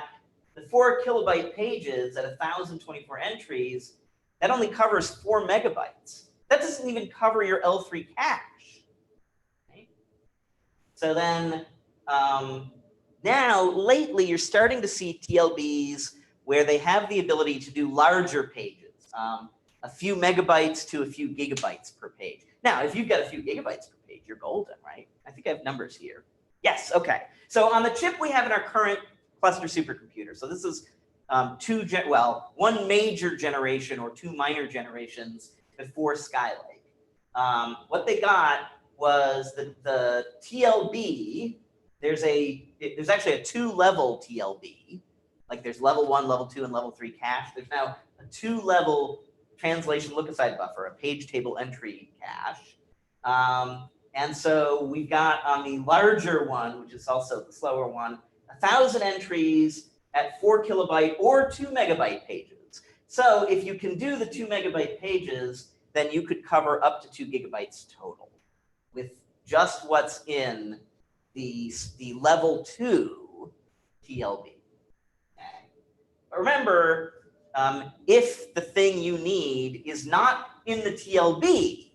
Speaker 1: the 4 kilobyte pages at 1,024 entries. That only covers 4 megabytes. That doesn't even cover your L3 cache. Right? So then now, lately, you're starting to see TLBs where they have the ability to do larger pages, a few megabytes to a few gigabytes per page. Now, if you've got a few gigabytes per page, you're golden, right? I think I have numbers here. Yes, okay. So on the chip we have in our current cluster supercomputer. So this is one major generation or 2 minor generations before Skylake. What they got was the TLB. There's actually a 2-level TLB. Like there's level 1, level 2, and level 3 cache. There's now a 2-level translation look-aside buffer, a page table entry cache. And so we've got on the larger one, which is also the slower one, 1,000 entries at 4 kilobyte or 2 megabyte pages. So if you can do the 2 megabyte pages, then you could cover up to 2 gigabytes total with just what's in the level 2 TLB. Okay. Remember, if the thing you need is not in the TLB,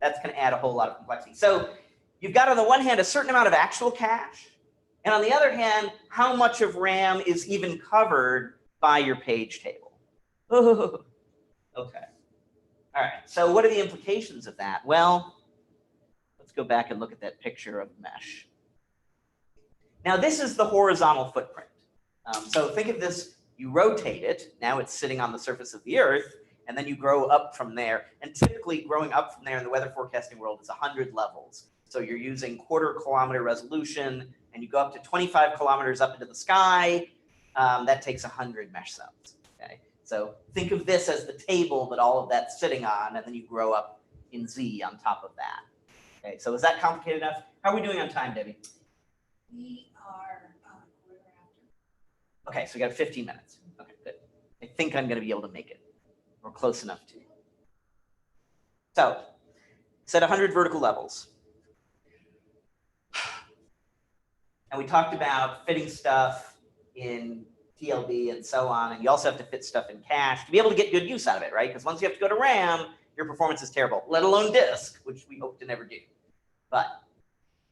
Speaker 1: that's going to add a whole lot of complexity. So you've got on the one hand a certain amount of actual cache, and on the other hand, how much of RAM is even covered by your page table. Oh, okay. All right. So what are the implications of that? Well, let's go back and look at that picture of mesh. Now, this is the horizontal footprint. So think of this, you rotate it, now it's sitting on the surface of the Earth, and then you grow up from there. And typically growing up from there in the weather forecasting world is 100 levels. So you're using 1/4 kilometer resolution, and you go up to 25 kilometers up into the sky. That takes 100 mesh zones. Okay? So think of this as the table that all of that's sitting on, and then you grow up in Z on top of that. Okay, so is that complicated enough? How are we doing on time, Debbie?
Speaker 2: We are quarter after.
Speaker 1: Okay, so we got 15 minutes. Okay, good. I think I'm going to be able to make it, or close enough to. So, set 100 vertical levels. And we talked about fitting stuff in TLB and so on, and you also have to fit stuff in cache to be able to get good use out of it, right? Because once you have to go to RAM, your performance is terrible, let alone disk, which we hope to never do. But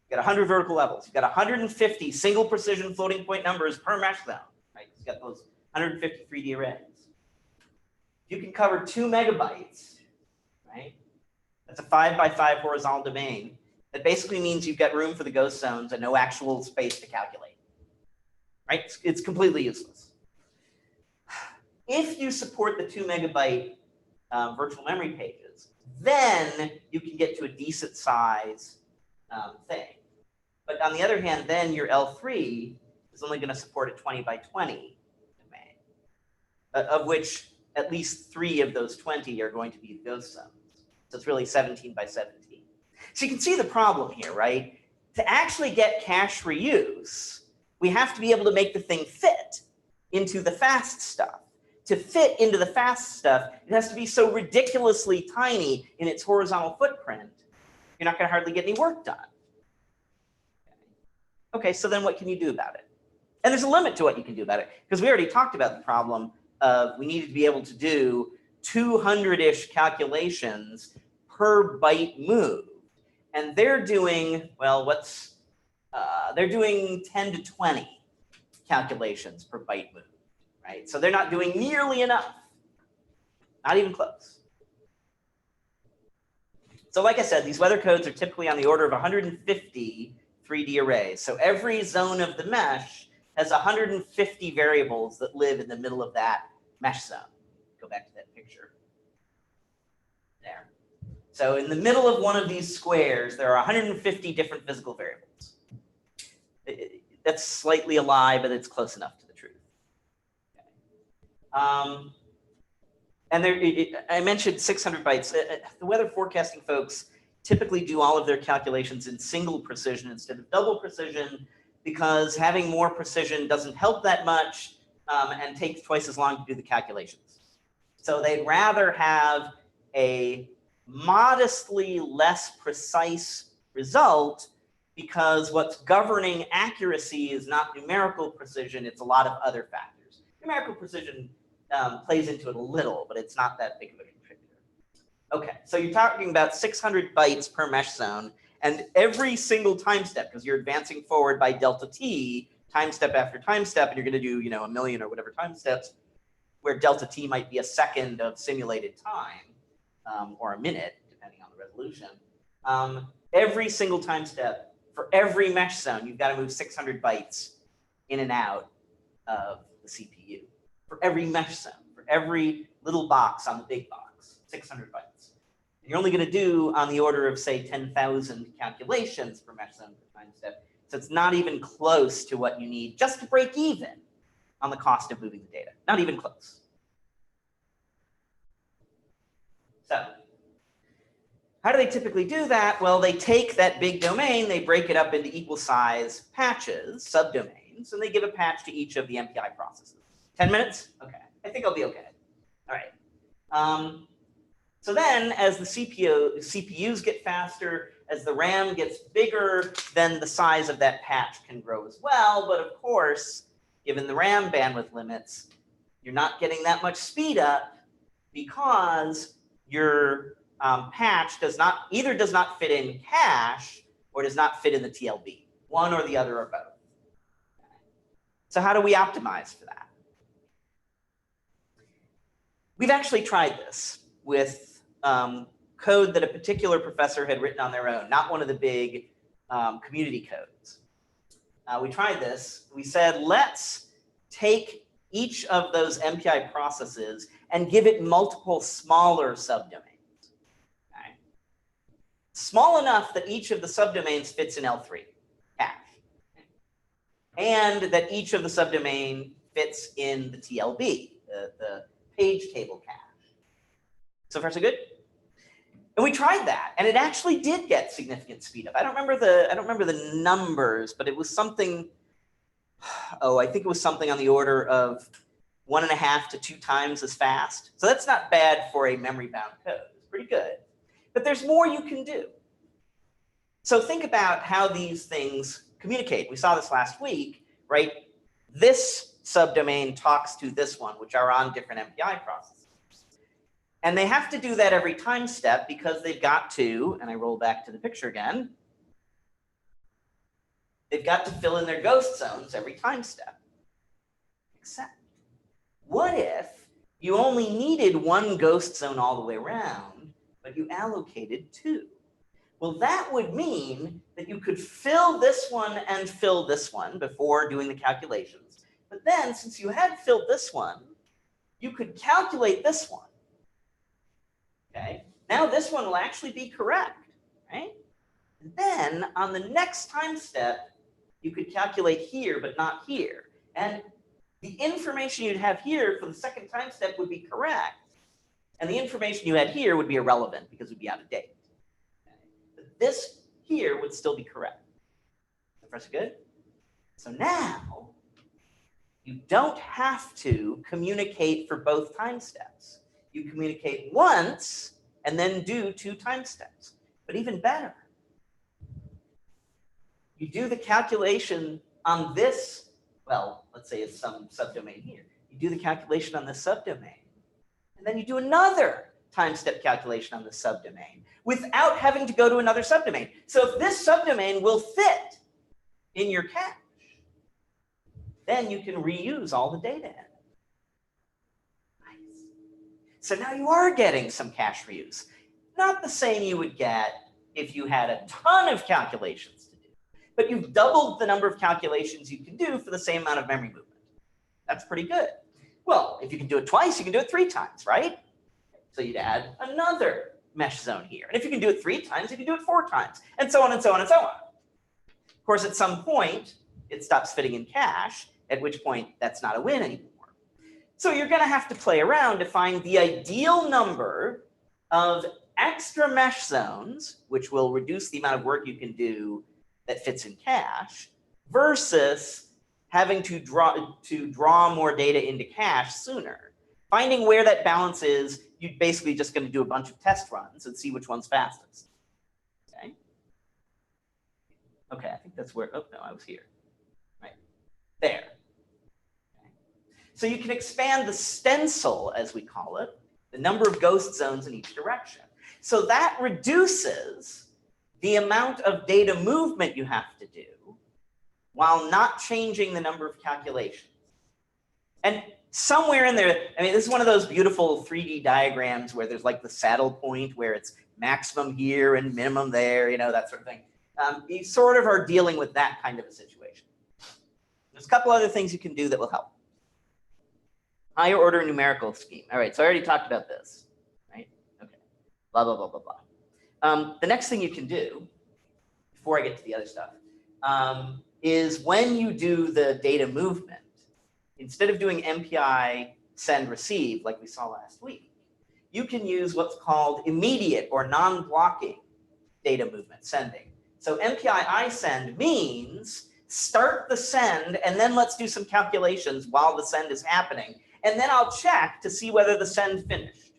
Speaker 1: you've got 100 vertical levels. You've got 150 single precision floating point numbers per mesh zone, right? You've got those 150 3D arrays. You can cover 2 megabytes, right? That's a 5 by 5 horizontal domain. That basically means you've got room for the ghost zones and no actual space to calculate, right? It's completely useless. If you support the 2 megabyte virtual memory pages, then you can get to a decent size thing. But on the other hand, then your L3 is only going to support a 20 by 20 domain, of which at least 3 of those 20 are going to be ghost zones. So it's really 17 by 17. So you can see the problem here, right? To actually get cache reuse, we have to be able to make the thing fit into the fast stuff. To fit into the fast stuff, it has to be so ridiculously tiny in its horizontal footprint, you're not going to hardly get any work done. Okay, so then what can you do about it? And there's a limit to what you can do about it, because we already talked about the problem of we needed to be able to do 200-ish calculations per byte moved. And they're doing, well, they're doing 10 to 20 calculations per byte moved, right? So they're not doing nearly enough, not even close. So like I said, these weather codes are typically on the order of 150 3D arrays. So every zone of the mesh has 150 variables that live in the middle of that mesh zone. Go back to that picture. There. So in the middle of one of these squares, there are 150 different physical variables. That's slightly a lie, but it's close enough to the truth. Okay. And there, I mentioned 600 bytes. The weather forecasting folks typically do all of their calculations in single precision instead of double precision, because having more precision doesn't help that much and takes twice as long to do the calculations. So they'd rather have a modestly less precise result, because what's governing accuracy is not numerical precision, it's a lot of other factors. Numerical precision plays into it a little, but it's not that big of a contributor. Okay, so you're talking about 600 bytes per mesh zone, and every single time step, because you're advancing forward by delta t, time step after time step, and you're going to do, a million or whatever time steps, where delta t might be a second of simulated time, or a minute, depending on the resolution. Every single time step, for every mesh zone, you've got to move 600 bytes in and out of the CPU. For every mesh zone, for every little box on the big box, 600 bytes. And you're only going to do on the order of, say, 10,000 calculations per mesh zone per time step. So it's not even close to what you need just to break even on the cost of moving the data. Not even close. So how do they typically do that? Well, they take that big domain, they break it up into equal size patches, subdomains, and they give a patch to each of the MPI processes. 10 minutes? Okay, I think I'll be okay. All right. So then as the CPUs get faster, as the RAM gets bigger, then the size of that patch can grow as well. But of course, given the RAM bandwidth limits, you're not getting that much speed up, because your patch does not fit in cache or does not fit in the TLB. One or the other or both. Okay. So how do we optimize for that? We've actually tried this with code that a particular professor had written on their own, not one of the big community codes. We tried this. We said, let's take each of those MPI processes and give it multiple smaller subdomains. Okay? Small enough that each of the subdomains fits in L3 cache, and that each of the subdomain fits in the TLB, the page table cache. So far, so good. And we tried that, and it actually did get significant speed up. I don't remember the numbers, but it was something. Oh, I think it was something on the order of 1.5 to 2 times as fast. So that's not bad for a memory-bound code. It's pretty good. But there's more you can do. So think about how these things communicate. We saw this last week, right? This subdomain talks to this one, which are on different MPI processes. And they have to do that every time step, because they've got to, and I roll back to the picture again, they've got to fill in their ghost zones every time step. Except, what if you only needed 1 ghost zone all the way around, but you allocated 2? Well, that would mean that you could fill this one and fill this one before doing the calculations. But then, since you had filled this one, you could calculate this one. Okay? Now this one will actually be correct, right? And then on the next time step, you could calculate here, but not here. And the information you'd have here for the second time step would be correct. And the information you had here would be irrelevant, because it would be out of date. Okay? But this here would still be correct. So far, so good? So now, you don't have to communicate for both time steps. You communicate once and then do 2 time steps. But even better, you do the calculation on this, well, let's say it's some subdomain here. You do the calculation on this subdomain, and then you do another time step calculation on this subdomain without having to go to another subdomain. So if this subdomain will fit in your cache, then you can reuse all the data in it. Nice. So now you are getting some cache reuse. Not the same you would get if you had a ton of calculations to do, but you've doubled the number of calculations you can do for the same amount of memory movement. That's pretty good. Well, if you can do it twice, you can do it 3 times, right? So you'd add another mesh zone here. And if you can do it 3 times, you can do it 4 times, and so on and so on and so on. Of course, at some point, it stops fitting in cache, at which point that's not a win anymore. So you're going to have to play around to find the ideal number of extra mesh zones, which will reduce the amount of work you can do that fits in cache, versus having to draw more data into cache sooner. Finding where that balance is, you're basically just going to do a bunch of test runs and see which one's fastest. Okay. Okay, I think that's where, oh no, I was here. Right, there. Okay. So you can expand the stencil, as we call it, the number of ghost zones in each direction. So that reduces the amount of data movement you have to do while not changing the number of calculations. And somewhere in there, I mean, this is one of those beautiful 3D diagrams where there's like the saddle point where it's maximum here and minimum there, you know, that sort of thing. You sort of are dealing with that kind of a situation. There's a couple other things you can do that will help. Higher order numerical scheme. All right, so I already talked about this, right? Okay, blah, blah, blah, blah, blah. The next thing you can do, before I get to the other stuff, is when you do the data movement, instead of doing MPI send receive like we saw last week, you can use what's called immediate or non-blocking data movement sending. So MPI iSend means start the send and then let's do some calculations while the send is happening. And then I'll check to see whether the send finished.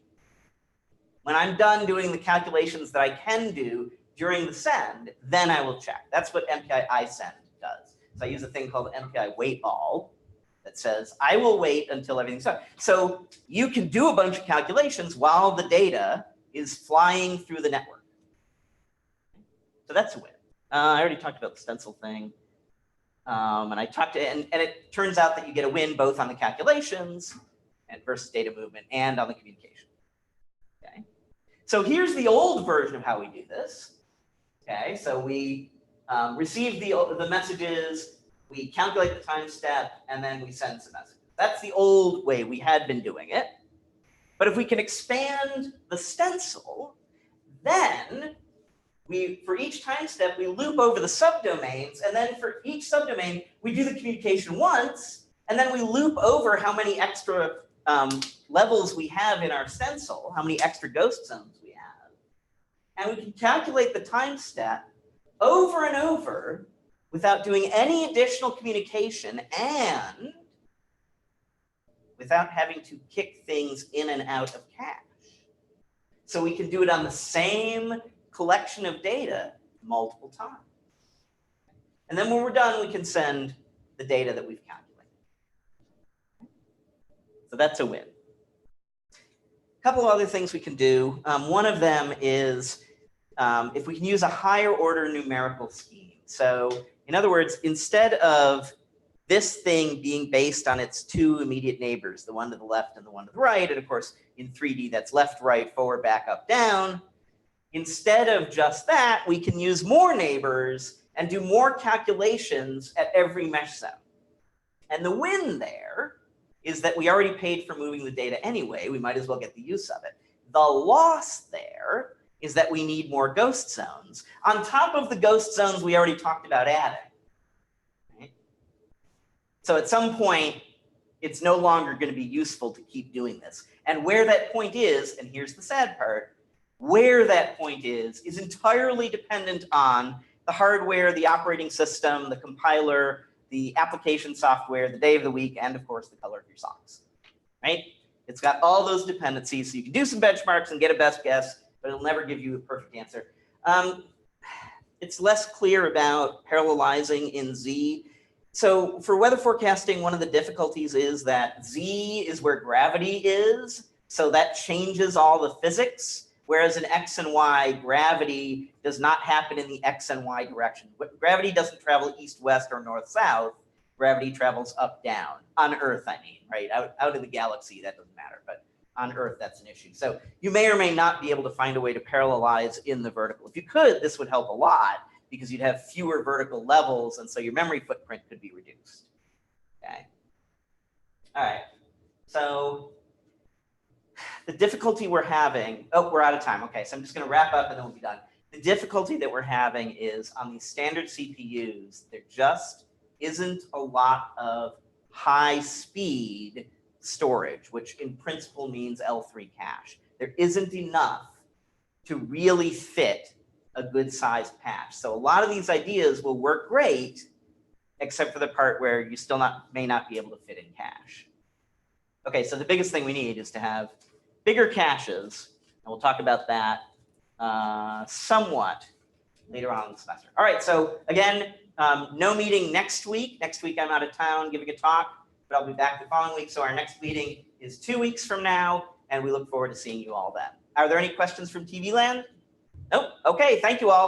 Speaker 1: When I'm done doing the calculations that I can do during the send, then I will check. That's what MPI iSend does. So I use a thing called MPI wait all that says, I will wait until everything's done. So you can do a bunch of calculations while the data is flying through the network. So that's a win. I already talked about the stencil thing. And I talked to, and it turns out that you get a win both on the calculations and versus data movement and on the communication. Okay. So here's the old version of how we do this. Okay, so we receive the messages, we calculate the time step, and then we send some messages. That's the old way we had been doing it. But if we can expand the stencil, then for each time step, we loop over the subdomains, and then for each subdomain, we do the communication once, and then we loop over how many extra levels we have in our stencil, how many extra ghost zones we have. And we can calculate the time step over and over without doing any additional communication and without having to kick things in and out of cache. So we can do it on the same collection of data multiple times. And then when we're done, we can send the data that we've calculated. So that's a win. A couple of other things we can do. One of them is if we can use a higher order numerical scheme. So in other words, instead of this thing being based on its 2 immediate neighbors, the one to the left and the one to the right, and of course in 3D that's left, right, forward, back, up, down, instead of just that, we can use more neighbors and do more calculations at every mesh zone. And the win there is that we already paid for moving the data anyway. We might as well get the use of it. The loss there is that we need more ghost zones on top of the ghost zones we already talked about adding. Right? So at some point, it's no longer going to be useful to keep doing this. And where that point is, and here's the sad part, where that point is entirely dependent on the hardware, the operating system, the compiler, the application software, the day of the week, and of course the color of your socks, right? It's got all those dependencies, so you can do some benchmarks and get a best guess, but it'll never give you a perfect answer. It's less clear about parallelizing in Z. So for weather forecasting, one of the difficulties is that Z is where gravity is, so that changes all the physics. Whereas in X and Y, gravity does not happen in the X and Y direction. Gravity doesn't travel east, west, or north, south. Gravity travels up, down, on Earth, I mean, right? Out of the galaxy, that doesn't matter. But on Earth that's an issue. So you may or may not be able to find a way to parallelize in the vertical. If you could, this would help a lot because you'd have fewer vertical levels, and so your memory footprint could be reduced. Okay. All right. So the difficulty we're having, oh, we're out of time. Okay, so I'm just going to wrap up and then we'll be done. The difficulty that we're having is on these standard CPUs, there just isn't a lot of high speed storage, which in principle means L3 cache. There isn't enough to really fit a good sized patch. So a lot of these ideas will work great, except for the part where you still may not be able to fit in cache. Okay, so the biggest thing we need is to have bigger caches, and we'll talk about that somewhat later on in the semester. All right, so again, no meeting next week. Next week I'm out of town giving a talk, but I'll be back the following week. So our next meeting is 2 weeks from now, and we look forward to seeing you all then. Are there any questions from TV land? Nope. Okay, thank you all.